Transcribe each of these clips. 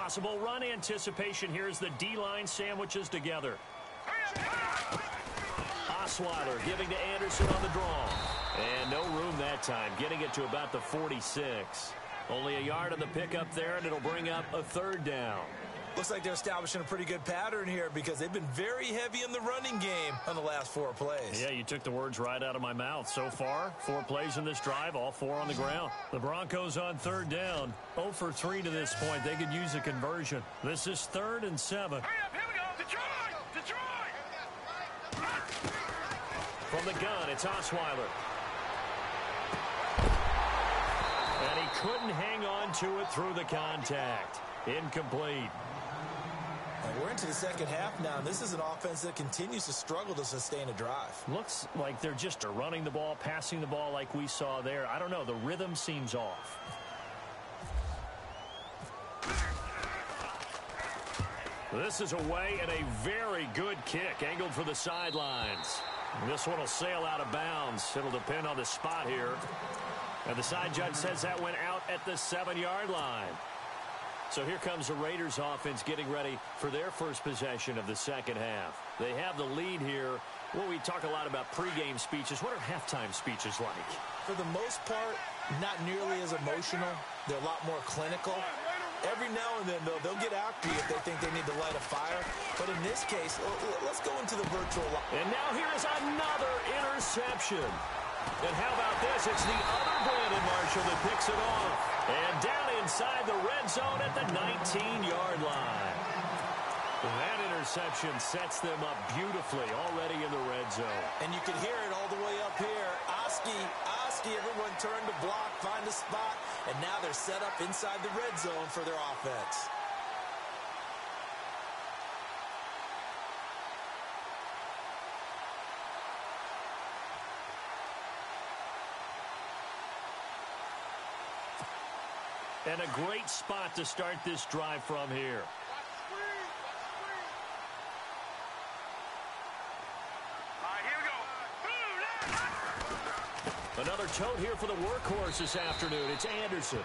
Possible run anticipation here as the D-line sandwiches together. Osweiler giving to Anderson on the draw. And no room that time, getting it to about the 46. Only a yard on the pickup there, and it'll bring up a third down. Looks like they're establishing a pretty good pattern here because they've been very heavy in the running game on the last 4 plays. Yeah, you took the words right out of my mouth. So far, 4 plays in this drive, all 4 on the ground. The Broncos on third down, 0 for 3 to this point. They could use a conversion. This is 3rd and 7. Hurry up, here we go. Detroit! From the gun, it's Osweiler. And he couldn't hang on to it through the contact. Incomplete. And we're into the second half now, and this is an offense that continues to struggle to sustain a drive. Looks like they're just running the ball, passing the ball like we saw there. I don't know. The rhythm seems off. This is away and a very good kick, angled for the sidelines. This one will sail out of bounds. It'll depend on the spot here. And the side judge says that went out at the 7-yard line. So here comes the Raiders offense getting ready for their first possession of the second half. They have the lead here. Well, we talk a lot about pregame speeches. What are halftime speeches like? For the most part, not nearly as emotional. They're a lot more clinical. Every now and then, though, they'll get after you if they think they need to light a fire. But in this case, let's go into the virtual line. And now here is another interception. And how about this? It's the other Brandon Marshall that picks it off. And down inside the red zone at the 19-yard line. That interception sets them up beautifully already in the red zone. And you can hear it all the way up here. Oski, everyone turned to block, find a spot, and now they're set up inside the red zone for their offense. And a great spot to start this drive from here. Another tote here for the workhorse this afternoon. It's Anderson.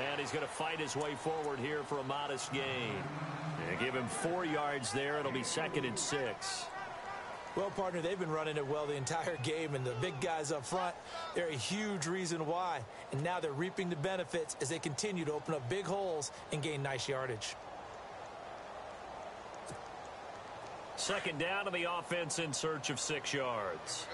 And he's going to fight his way forward here for a modest gain. And give him 4 yards there. It'll be 2nd and 6. Well, partner, they've been running it well the entire game, and the big guys up front, they're a huge reason why. And now they're reaping the benefits as they continue to open up big holes and gain nice yardage. 2nd down, and the offense in search of 6 yards.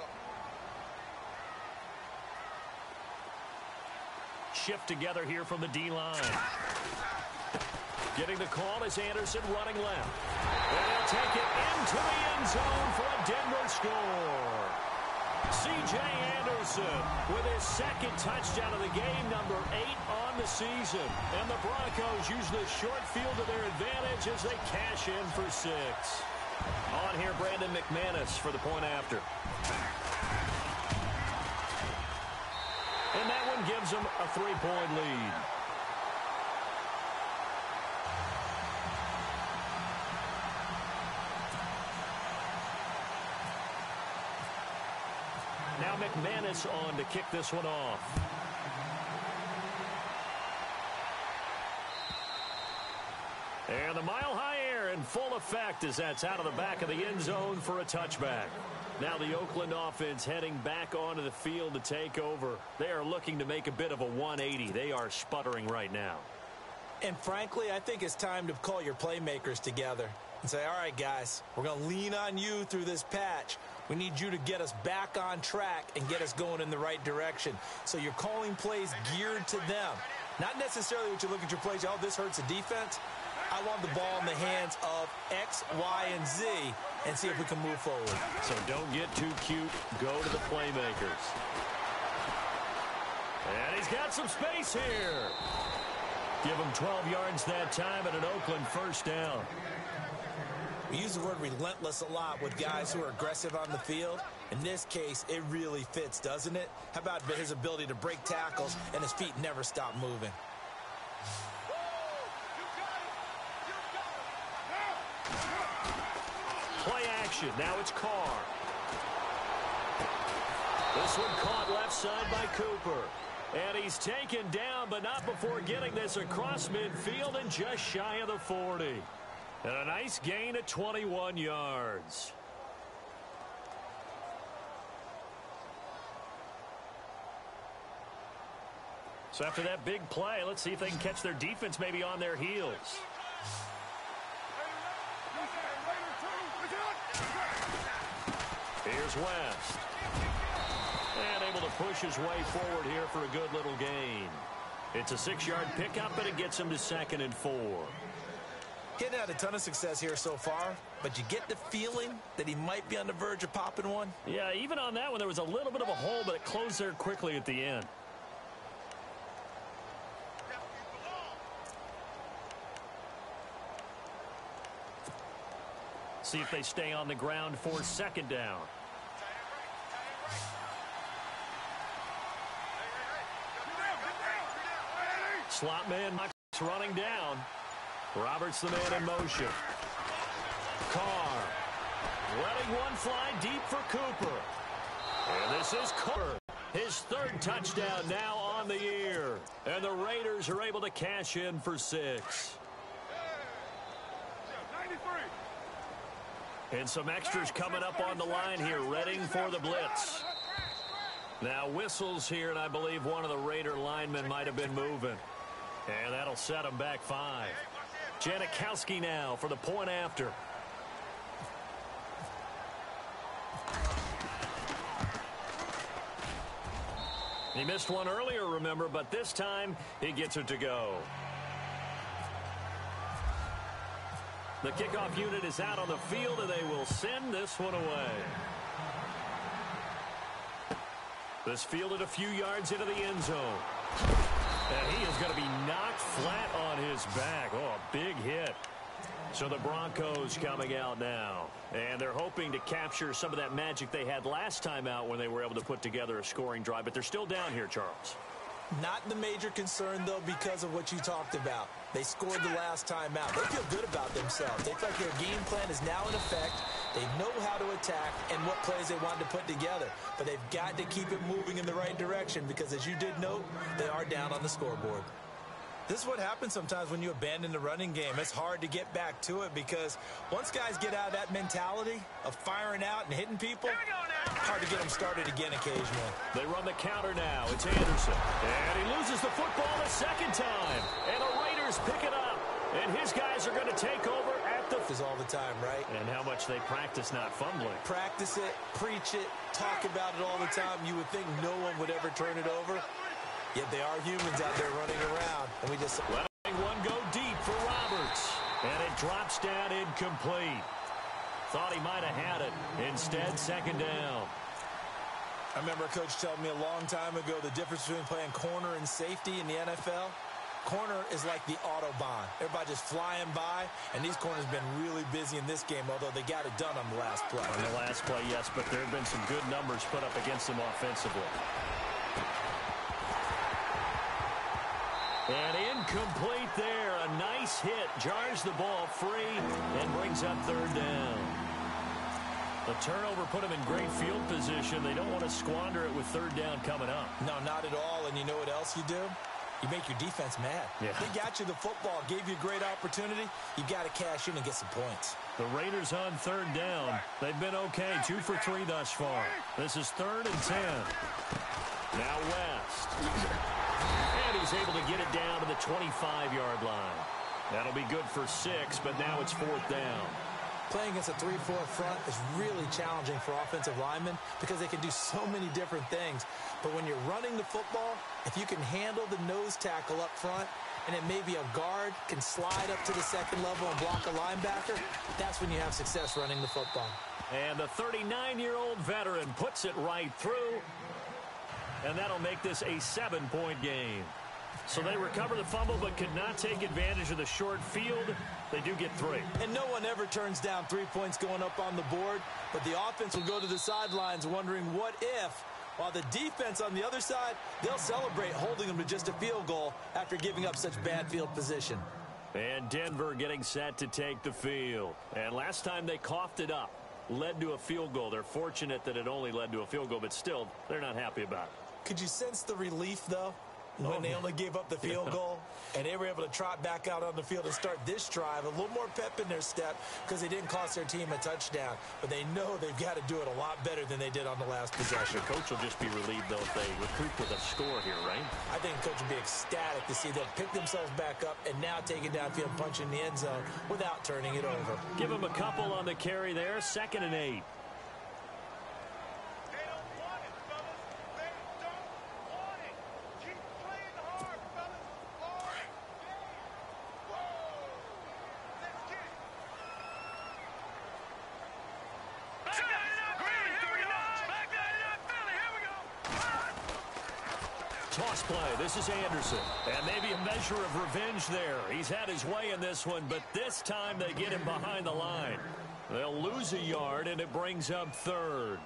Shift together here from the D-line. Getting the call is Anderson running left. And he'll take it into the end zone for a Denver score. C.J. Anderson with his 2nd touchdown of the game, number 8 on the season. And the Broncos use the short field to their advantage as they cash in for 6. On here, Brandon McManus for the point after. And that one gives them a 3-point lead. Now McManus on to kick this one off. And the mile-high air in full effect as that's out of the back of the end zone for a touchback. Now the Oakland offense heading back onto the field to take over. They are looking to make a bit of a 180. They are sputtering right now. And frankly, I think it's time to call your playmakers together and say, all right, guys, we're going to lean on you through this patch. We need you to get us back on track and get us going in the right direction. So you're calling plays geared to them. Not necessarily what you look at your plays, oh, this hurts the defense. I want the ball in the hands of X, Y, and Z and see if we can move forward. So don't get too cute. Go to the playmakers. And he's got some space here. Give him 12 yards that time and an Oakland 1st down. We use the word relentless a lot with guys who are aggressive on the field. In this case, it really fits, doesn't it? How about his ability to break tackles and his feet never stop moving? Play action. Now it's Carr. This one caught left side by Cooper. And he's taken down, but not before getting this across midfield and just shy of the 40. And a nice gain of 21 yards. So after that big play, let's see if they can catch their defense maybe on their heels. Here's West. And able to push his way forward here for a good little gain. It's a 6-yard pickup, and it gets him to 2nd and 4. He hadn't had a ton of success here so far, but you get the feeling that he might be on the verge of popping one. Yeah, even on that one, there was a little bit of a hole, but it closed there quickly at the end. See if they stay on the ground for 2nd down. Slot man running down. Roberts the man in motion. Carr letting one fly deep for Cooper. And this is Cooper. His 3rd touchdown now on the year. And the Raiders are able to cash in for 6. And some extras coming up on the line here, readying for the blitz. Now whistles here, and I believe one of the Raider linemen might have been moving. And that'll set him back 5. Janikowski now for the point after. He missed one earlier, remember, but this time he gets it to go. The kickoff unit is out on the field, and they will send this one away. This fielded a few yards into the end zone. And he is going to be knocked flat on his back. Oh, a big hit. So the Broncos coming out now. And they're hoping to capture some of that magic they had last time out when they were able to put together a scoring drive. But they're still down here, Charles. Not the major concern, though, because of what you talked about. They scored the last time out. They feel good about themselves. They feel like their game plan is now in effect. They know how to attack and what plays they want to put together. But they've got to keep it moving in the right direction because, as you did note, they are down on the scoreboard. This is what happens sometimes when you abandon the running game. It's hard to get back to it because once guys get out of that mentality of firing out and hitting people, hard to get them started again occasionally. They run the counter now. It's Anderson. And he loses the football the 2nd time. And the Raiders pick it up. And his guys are going to take over at the... all the time, right? And how much they practice not fumbling. Practice it, preach it, talk about it all the time. You would think no one would ever turn it over. Yet they are humans out there running around. And we just... letting one go deep for Roberts. And it drops down incomplete. Thought he might have had it. Instead, 2nd down. I remember a coach telling me a long time ago the difference between playing corner and safety in the NFL. Corner is like the Autobahn. Everybody just flying by, and these corners have been really busy in this game, although they got it done on the last play. On the last play, yes, but there have been some good numbers put up against them offensively. And incomplete there. A nice hit. Jars the ball free and brings up 3rd down. The turnover put them in great field position. They don't want to squander it with 3rd down coming up. No, not at all. And you know what else you do? You make your defense mad. Yeah. They got you the football, gave you a great opportunity. You got to cash in and get some points. The Raiders on 3rd down. They've been okay. 2 for 3 thus far. This is 3rd and 10. Now West. And he's able to get it down to the 25-yard line. That'll be good for 6, but now it's 4th down. Playing against a 3-4 front is really challenging for offensive linemen because they can do so many different things. But when you're running the football, if you can handle the nose tackle up front, and then maybe a guard can slide up to the 2nd level and block a linebacker, that's when you have success running the football. And the 39-year-old veteran puts it right through. And that'll make this a 7-point game. So they recover the fumble but could not take advantage of the short field. They do get 3. And no one ever turns down 3 points going up on the board. But the offense will go to the sidelines wondering what if. While the defense on the other side, they'll celebrate holding them to just a field goal after giving up such bad field position. And Denver getting set to take the field. And last time they coughed it up, led to a field goal. They're fortunate that it only led to a field goal, but still, they're not happy about it. Could you sense the relief, though, when they only gave up the field goal and they were able to trot back out on the field and start this drive? A little more pep in their step because they didn't cost their team a touchdown. But they know they've got to do it a lot better than they did on the last possession. The coach will just be relieved, though, if they recoup with a score here, right? I think the coach will be ecstatic to see them pick themselves back up and now take it downfield, punch in the end zone without turning it over. Give them a couple on the carry there, 2nd and 8. Toss play. This is Anderson. And maybe a measure of revenge there. He's had his way in this one, but this time they get him behind the line. They'll lose a yard, and it brings up 3rd.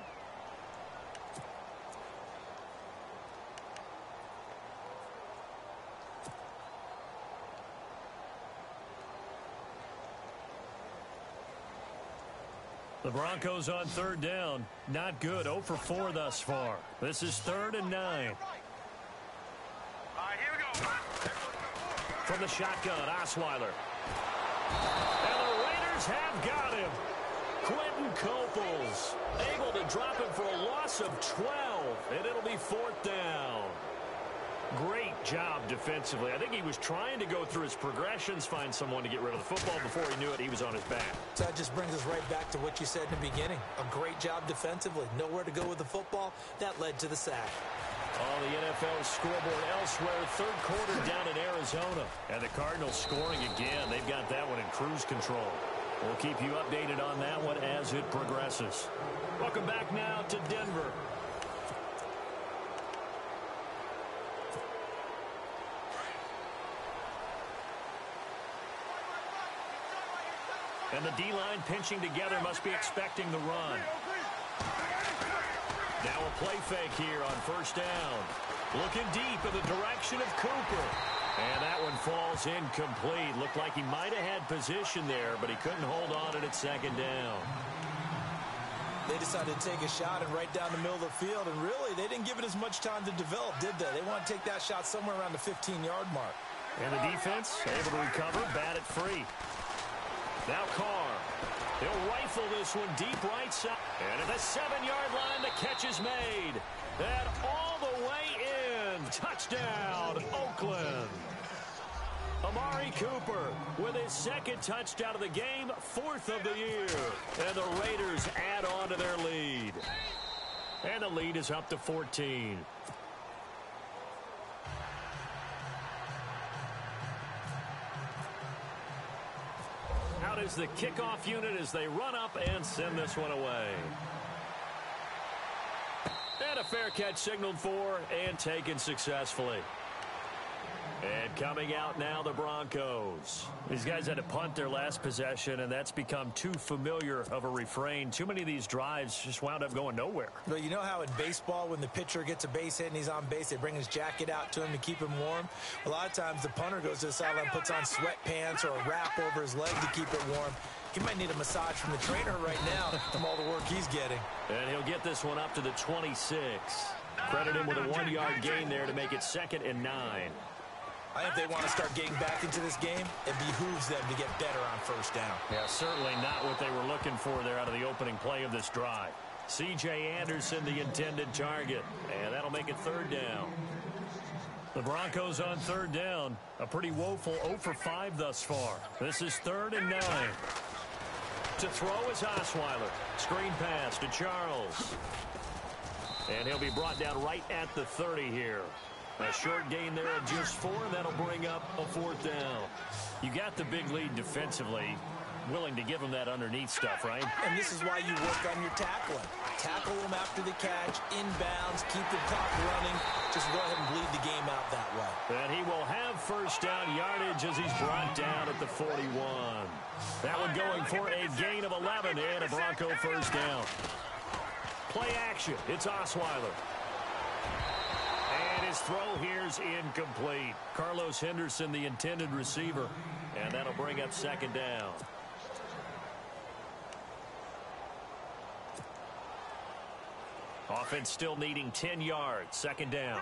The Broncos on 3rd down. Not good. 0 for 4 thus far. This is 3rd and 9. From the shotgun, Osweiler. And the Raiders have got him. Quentin Coples able to drop him for a loss of 12, and it'll be 4th down. Great job defensively. I think he was trying to go through his progressions, find someone to get rid of the football. Before he knew it, he was on his back. So that just brings us right back to what you said in the beginning. A great job defensively. Nowhere to go with the football. That led to the sack. On the NFL scoreboard elsewhere, 3rd quarter down in Arizona. And the Cardinals scoring again. They've got that one in cruise control. We'll keep you updated on that one as it progresses. Welcome back now to Denver. And the D-line pinching together, must be expecting the run. Now a play fake here on 1st down. Looking deep in the direction of Cooper. And that one falls incomplete. Looked like he might have had position there, but he couldn't hold on it at 2nd down. They decided to take a shot and right down the middle of the field. And really, they didn't give it as much time to develop, did they? They want to take that shot somewhere around the 15-yard mark. And the defense able to recover, bat it free. Now Carr. He'll rifle this one deep right side. And at the 7-yard line, the catch is made. And all the way in. Touchdown, Oakland. Amari Cooper with his 2nd touchdown of the game, 4th of the year. And the Raiders add on to their lead. And the lead is up to 14. Out is the kickoff unit as they run up and send this one away. And a fair catch signaled for and taken successfully. And coming out now, the Broncos. These guys had to punt their last possession, and that's become too familiar of a refrain. Too many of these drives just wound up going nowhere. Well, you know how in baseball, when the pitcher gets a base hit and he's on base, they bring his jacket out to him to keep him warm? A lot of times the punter goes to the sideline, puts on sweatpants or a wrap over his leg to keep it warm. He might need a massage from the trainer right now from all the work he's getting. And he'll get this one up to the 26. Credit him with a 1-yard gain there to make it 2nd and 9. I think they want to start getting back into this game. It behooves them to get better on 1st down. Yeah, certainly not what they were looking for there out of the opening play of this drive. C.J. Anderson, the intended target, and that'll make it 3rd down. The Broncos on 3rd down. A pretty woeful 0 for 5 thus far. This is 3rd and 9. To throw is Osweiler. Screen pass to Charles. And he'll be brought down right at the 30 here. A short gain there of just 4, and that'll bring up a 4th down. You got the big lead defensively. Willing to give them that underneath stuff, right? And this is why you work on your tackling. Tackle them after the catch, inbounds, keep the clock running. Just go ahead and bleed the game out that way. And he will have 1st down yardage as he's brought down at the 41. That one going for a gain of 11 and a Bronco 1st down. Play action. It's Osweiler. And his throw here's incomplete. Carlos Henderson, the intended receiver. And that'll bring up 2nd down. Offense still needing 10 yards. Second down.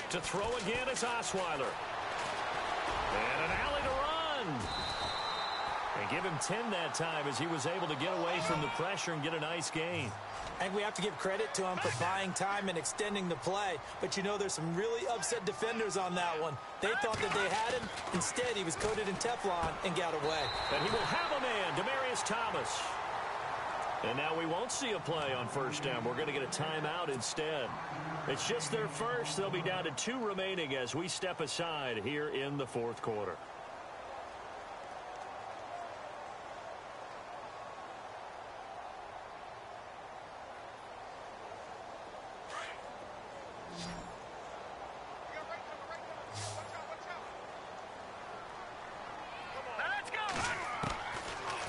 To throw again is Osweiler. And an alley to run. And give him 10 that time as he was able to get away from the pressure and get a nice gain. I think we have to give credit to him for buying time and extending the play. But, you know, there's some really upset defenders on that one. They thought that they had him. Instead, he was coated in Teflon and got away. And he will have a man, Demaryius Thomas. And now we won't see a play on first down. We're going to get a timeout instead. It's just their first. They'll be down to 2 remaining as we step aside here in the fourth quarter.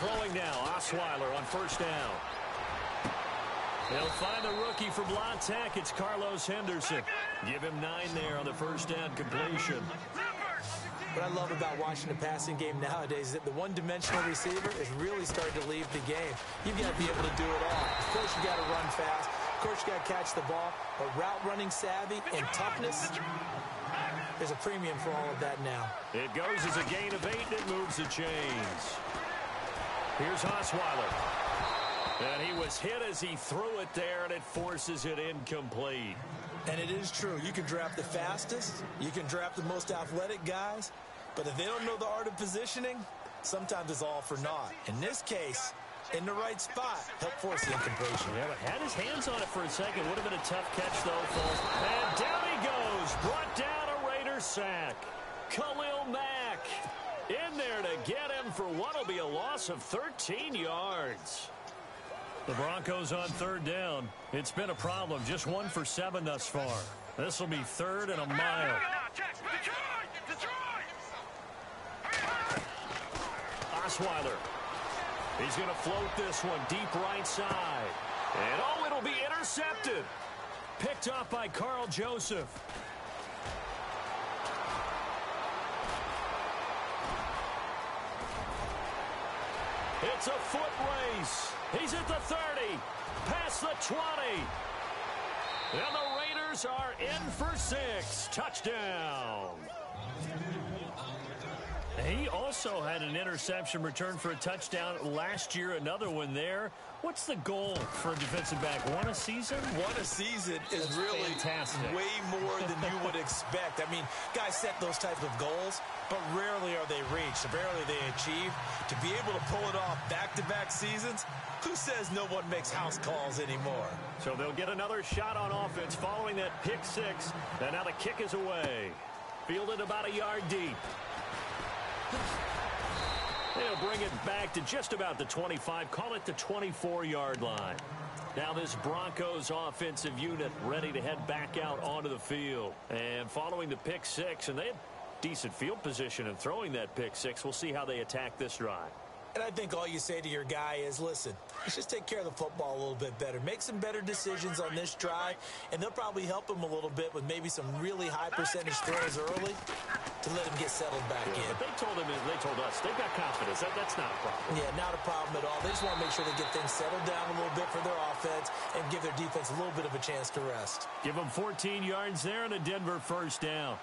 Throwing now, Osweiler on first down. He'll find the rookie from La Tech. It's Carlos Henderson. Give him 9 there on the first down completion. What I love about watching the passing game nowadays is that the one-dimensional receiver is really starting to leave the game. You've got to be able to do it all. Of course, you got to run fast. Of course, you got to catch the ball. But route running savvy and toughness, there's a premium for all of that now. It goes as a gain of 8, and it moves the chains. Here's Osweiler. And he was hit as he threw it there, and it forces it incomplete. And it is true. You can draft the fastest. You can draft the most athletic guys. But if they don't know the art of positioning, sometimes it's all for naught. In this case, in the right spot, helped force the incompletion. Yeah, but had his hands on it for a second. Would have been a tough catch, though, folks. And down he goes. Brought down a Raider sack. Khalil Mack in there to get him for what will be a loss of 13 yards. The Broncos on third down. It's been a problem. Just 1 for 7 thus far. This will be 3rd and a mile. Osweiler. He's going to float this one deep right side. And, oh, it'll be intercepted. Picked up by Carl Joseph. It's a foot race. He's at the 30, past the 20. And the Raiders are in for 6. Touchdown. He also had an interception return for a touchdown last year. Another one there. What's the goal for a defensive back? 1 a season? 1 a season is That's really fantastic. Way more than you would expect. I mean, guys set those type of goals, but rarely are they reached. Rarely they achieved. To be able to pull it off back-to-back seasons, who says no one makes house calls anymore? So they'll get another shot on offense following that pick 6. And now the kick is away. Fielded about a yard deep. They'll bring it back to just about the 25. Call it the 24-yard line. Now this Broncos offensive unit ready to head back out onto the field. And following the pick 6, and they had decent field position in throwing that pick 6. We'll see how they attack this drive. And I think all you say to your guy is, listen, let's just take care of the football a little bit better. Make some better decisions on this drive, and they'll probably help him a little bit with maybe some really high percentage throws early to let him get settled back in. But they told us, they've got confidence. That's not a problem. Yeah, not a problem at all. They just want to make sure they get things settled down a little bit for their offense and give their defense a little bit of a chance to rest. Give them 14 yards there and a Denver first down.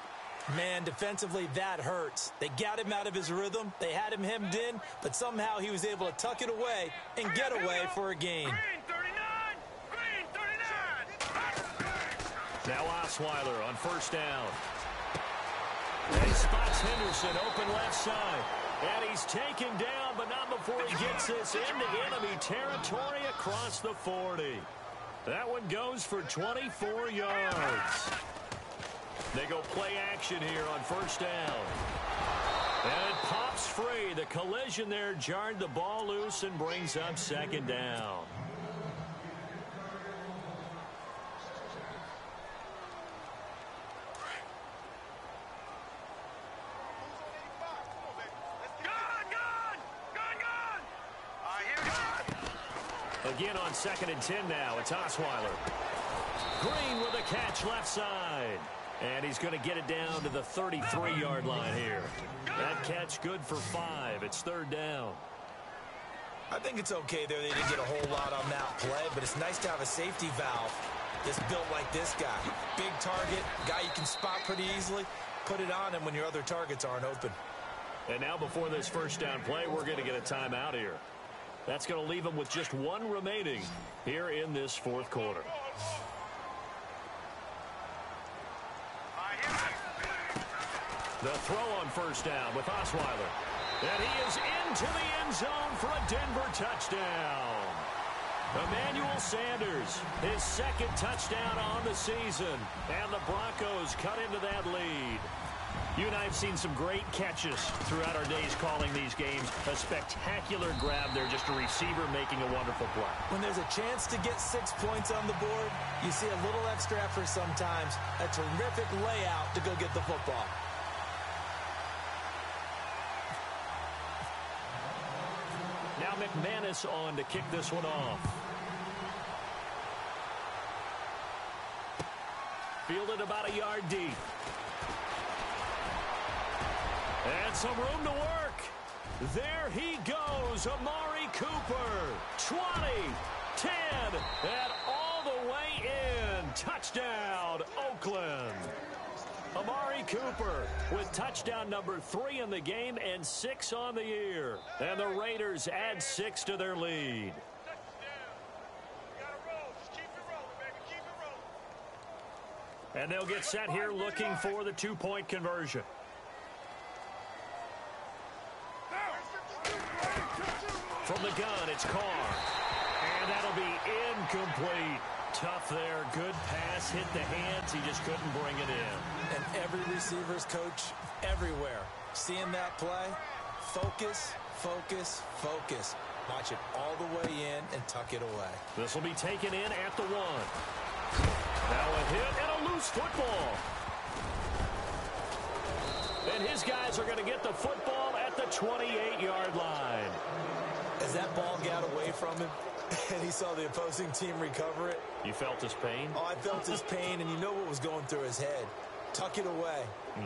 Man, defensively, that hurts. They got him out of his rhythm. They had him hemmed in, but somehow he was able to tuck it away and get away for a gain. Now Osweiler on first down. And he spots Henderson open left side. And he's taken down, but not before he gets this into enemy territory across the 40. That one goes for 24 yards. They go play action here on first down. And it pops free. The collision there jarred the ball loose and brings up second down. Again on 2nd and 10 now. It's Osweiler. Green with a catch left side. And he's going to get it down to the 33-yard line here. That catch good for 5. It's third down. I think it's okay there. They didn't get a whole lot on that play, but it's nice to have a safety valve that's built like this guy. Big target, guy you can spot pretty easily. Put it on him when your other targets aren't open. And now before this first down play, we're going to get a timeout here. That's going to leave him with just one remaining here in this fourth quarter. The throw on first down with Osweiler. And he is into the end zone for a Denver touchdown. Emmanuel Sanders, his second touchdown on the season. And the Broncos cut into that lead. You and I have seen some great catches throughout our days calling these games. A spectacular grab there, just a receiver making a wonderful play. When there's a chance to get 6 points on the board, you see a little extra effort sometimes. A terrific layout to go get the football. Now McManus on to kick this one off. Fielded about a yard deep. And some room to work. There he goes, Amari Cooper. 20, 10, and all the way in. Touchdown, Oakland. Amari Cooper with touchdown number 3 in the game and 6 on the year. And the Raiders add 6 to their lead. And they'll get set here looking for the 2-point conversion. From the gun, it's Carr. And that'll be incomplete. Tough there. Good pass. Hit the hands. He just couldn't bring it in. And every receiver's coach everywhere. Seeing that play, focus, focus, focus. Watch it all the way in and tuck it away. This will be taken in at the 1. Now a hit and a loose football. And his guys are going to get the football at the 28-yard line. As that ball got away from him and he saw the opposing team recover it. You felt his pain? Oh, I felt his pain, and you know what was going through his head. Tuck it away.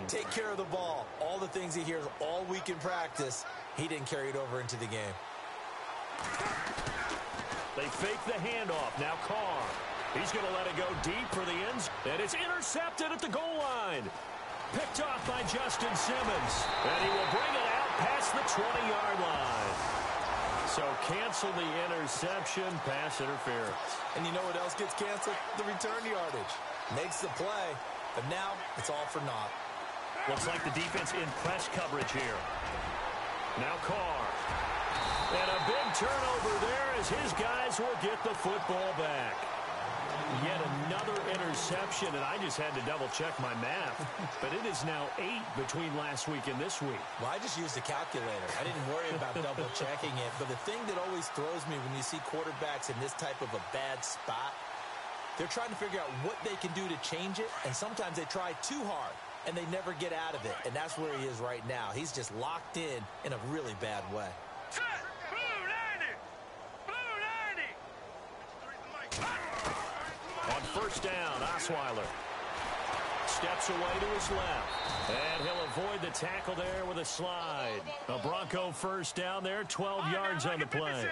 Take care of the ball. All the things he hears all week in practice, he didn't carry it over into the game. They fake the handoff. Now Carr. He's going to let it go deep for the ends. And it's intercepted at the goal line. Picked off by Justin Simmons. And he will bring it out past the 20-yard line. So cancel the interception, pass interference. And you know what else gets canceled? The return yardage. Makes the play, but now it's all for naught. Looks like the defense in press coverage here. Now Carr. And a big turnover there as his guys will get the football back. Yet another interception, and I just had to double-check my math. But it is now 8 between last week and this week. Well, I just used a calculator. I didn't worry about double-checking it. But the thing that always throws me when you see quarterbacks in this type of a bad spot, they're trying to figure out what they can do to change it, and sometimes they try too hard, and they never get out of it. And that's where he is right now. He's just locked in a really bad way. On first down, Osweiler steps away to his left. And he'll avoid the tackle there with a slide. A Bronco first down there, 12 yards on the play.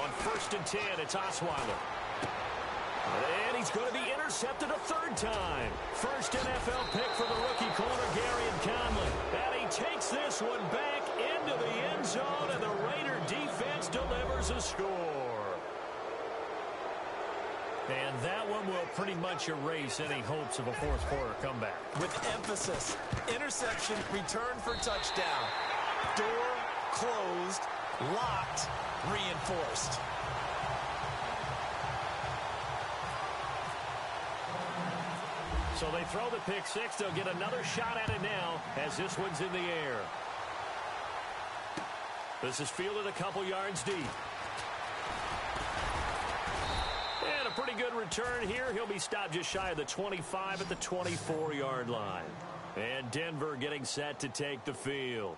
On first and 10, it's Osweiler. And he's going to be intercepted a third time. First NFL pick for the rookie corner, Garyon Conley. And he takes this one back into the end zone, and the Raider defense delivers a score. And that one will pretty much erase any hopes of a fourth quarter comeback. With emphasis, interception, return for touchdown. Door closed, locked, reinforced. So they throw the pick six. They'll get another shot at it now as this one's in the air. This is fielded a couple yards deep. And a pretty good return here. He'll be stopped just shy of the 25 at the 24-yard line. And Denver getting set to take the field.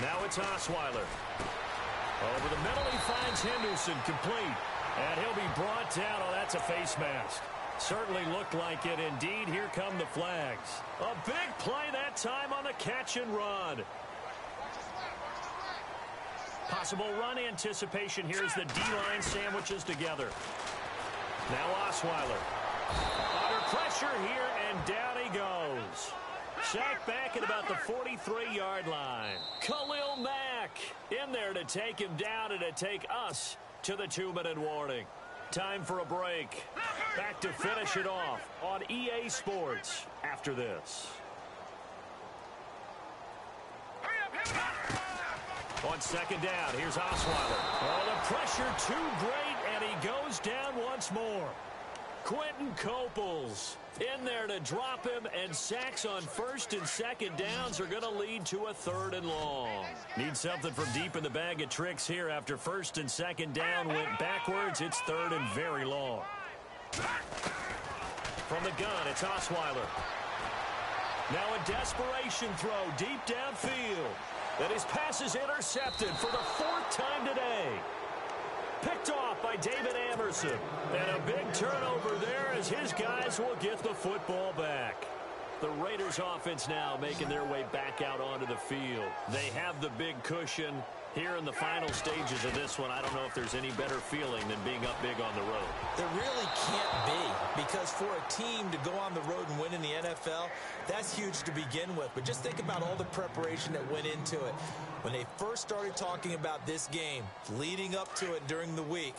Now it's Osweiler. Over the middle, he finds Henderson, complete. And he'll be brought down. Oh, that's a face mask. Certainly looked like it. Indeed, here come the flags. A big play that time on the catch and run. Possible run anticipation here as the D-line sandwiches together. Now Osweiler. Under pressure here, and down he goes. Sacked back at about the 43-yard line. Khalil Mack in there to take him down and to take us to the 2-minute warning. Time for a break. Back to finish it off on EA Sports after this. On second down, here's Osweiler. Oh, the pressure too great, and he goes down once more. Quentin Coples in there to drop him, and sacks on first and second downs are going to lead to a 3rd and long. Need something from deep in the bag of tricks here. After first and second down went backwards, it's 3rd and very long. From the gun, it's Osweiler. Now a desperation throw deep downfield. And his pass is intercepted for the 4th time today. Picked off by David Amerson. And a big turnover there as his guys will get the football back. The Raiders offense now making their way back out onto the field. They have the big cushion here in the final stages of this one. I don't know if there's any better feeling than being up big on the road. There really can't be, because for a team to go on the road and win in the NFL, that's huge to begin with. But just think about all the preparation that went into it. When they first started talking about this game, leading up to it during the week,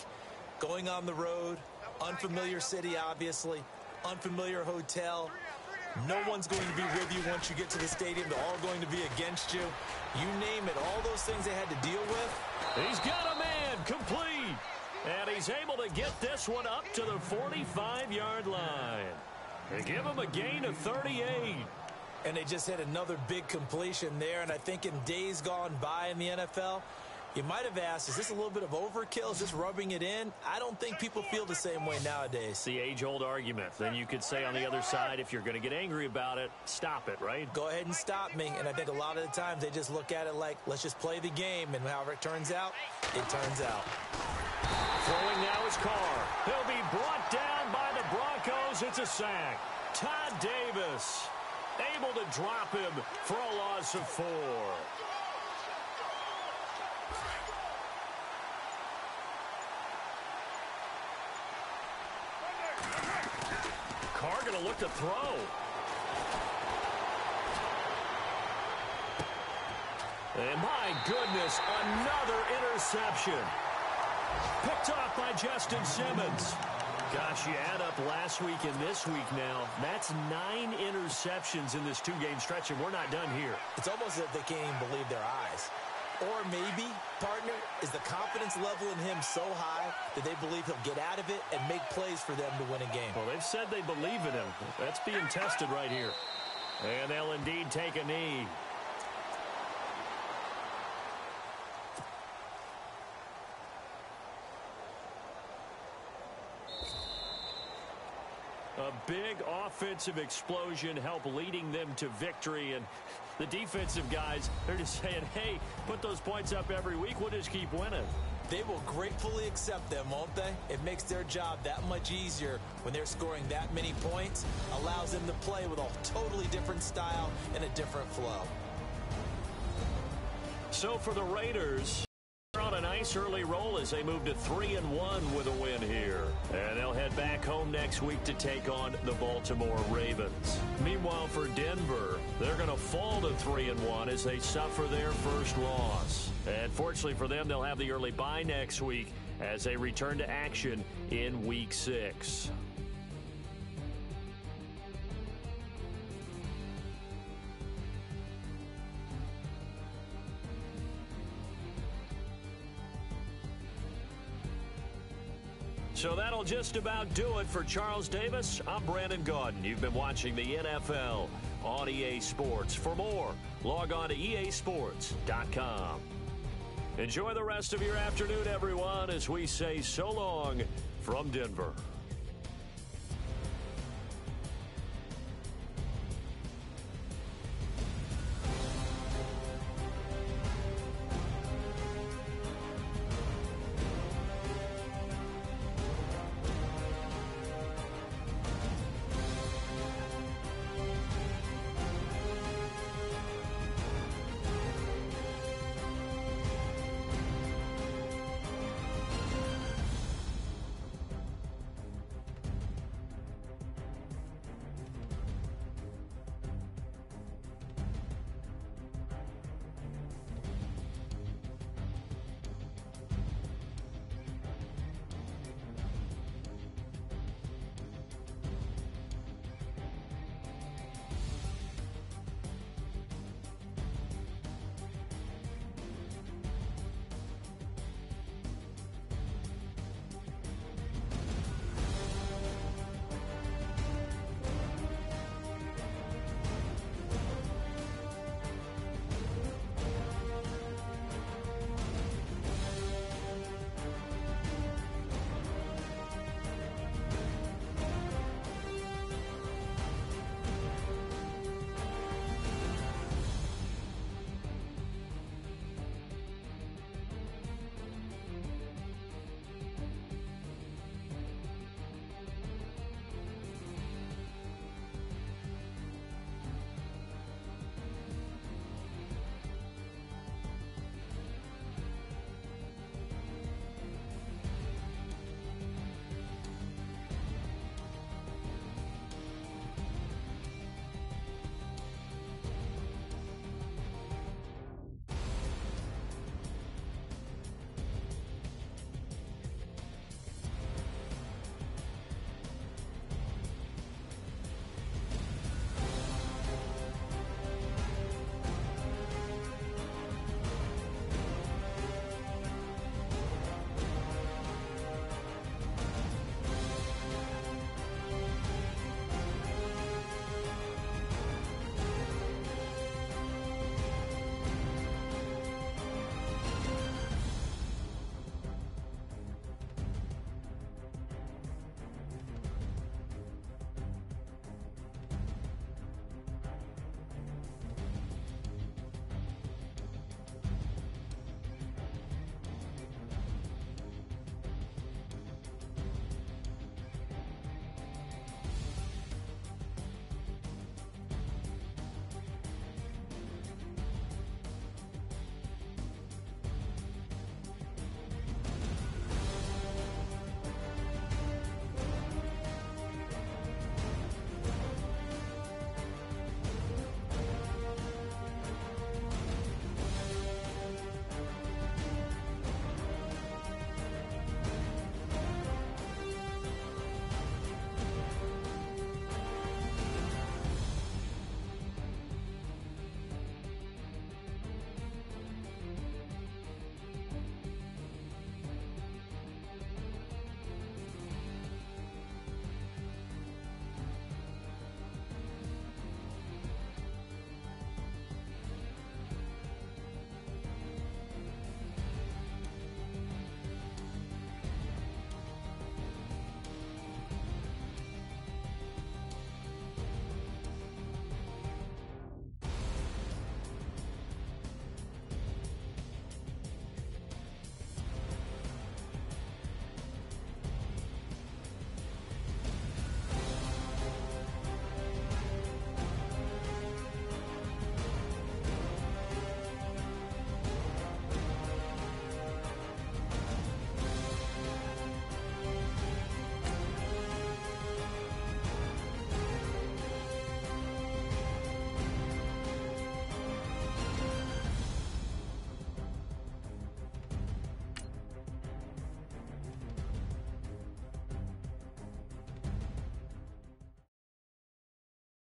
going on the road, unfamiliar city, obviously, unfamiliar hotel. No one's going to be with you once you get to the stadium. They're all going to be against you. You name it, all those things they had to deal with. He's got a man, complete. And he's able to get this one up to the 45-yard line. They give him a gain of 38. And they just had another big completion there. And I think in days gone by in the NFL, you might have asked, is this a little bit of overkill? Is this rubbing it in? I don't think people feel the same way nowadays. The age-old argument. Then you could say on the other side, if you're going to get angry about it, stop it, right? Go ahead and stop me. And I think a lot of the times they just look at it like, let's just play the game. And however it turns out, it turns out. Throwing now is Carr. He'll be brought down by the Broncos. It's a sack. Todd Davis able to drop him for a loss of 4. Carr going to look to throw. And my goodness, another interception. Picked off by Justin Simmons. Gosh, you add up last week and this week now. That's 9 interceptions in this 2-game stretch, and we're not done here. It's almost as if they can't even believe their eyes. Or maybe, partner, is the confidence level in him so high that they believe he'll get out of it and make plays for them to win a game. Well, they've said they believe in him. That's being tested right here. And they'll indeed take a knee. A big offensive explosion helped leading them to victory. And the defensive guys, they're just saying, hey, put those points up every week. We'll just keep winning. They will gratefully accept them, won't they? It makes their job that much easier when they're scoring that many points. Allows them to play with a totally different style and a different flow. So for the Raiders, they're on a nice early roll as they move to 3-1 with a win here. And they'll head back home next week to take on the Baltimore Ravens. Meanwhile, for Denver, they're going to fall to 3-1 as they suffer their first loss. And fortunately for them, they'll have the early bye next week as they return to action in Week 6. So that'll just about do it for Charles Davis. I'm Brandon Gaudin. You've been watching the NFL on EA Sports. For more, log on to easports.com. Enjoy the rest of your afternoon, everyone, as we say so long from Denver.